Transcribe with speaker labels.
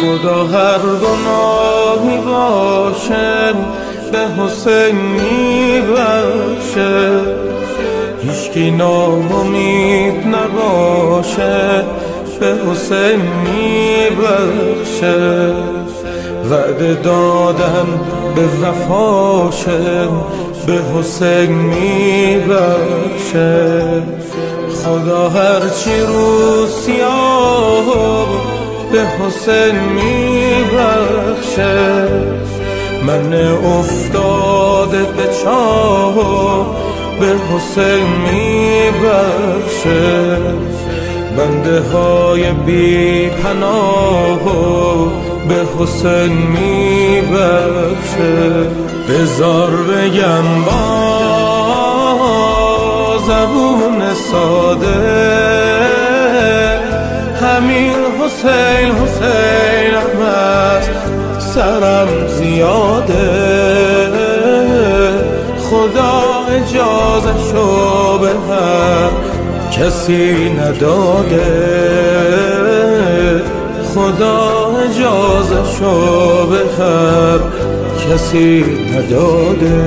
Speaker 1: خدا هر گناهی باشه به حسین میبخشه، هیچکی ناامید نباشه به حسین میبخشه. وعده دادن به وفاشه به حسین میبخشه. خدا هرچی رو سیاه به حسین میبخشه. من افتاده به چاه به حسین میبخشه. بنده های بی پناه به حسین میبخشه. بذار بگم با زبون ساده همین حسین حسین احمد سرم زیاده. خدا اجازه شو به هر کسی نداده. خدا اجازه شو به هر کسی نداده.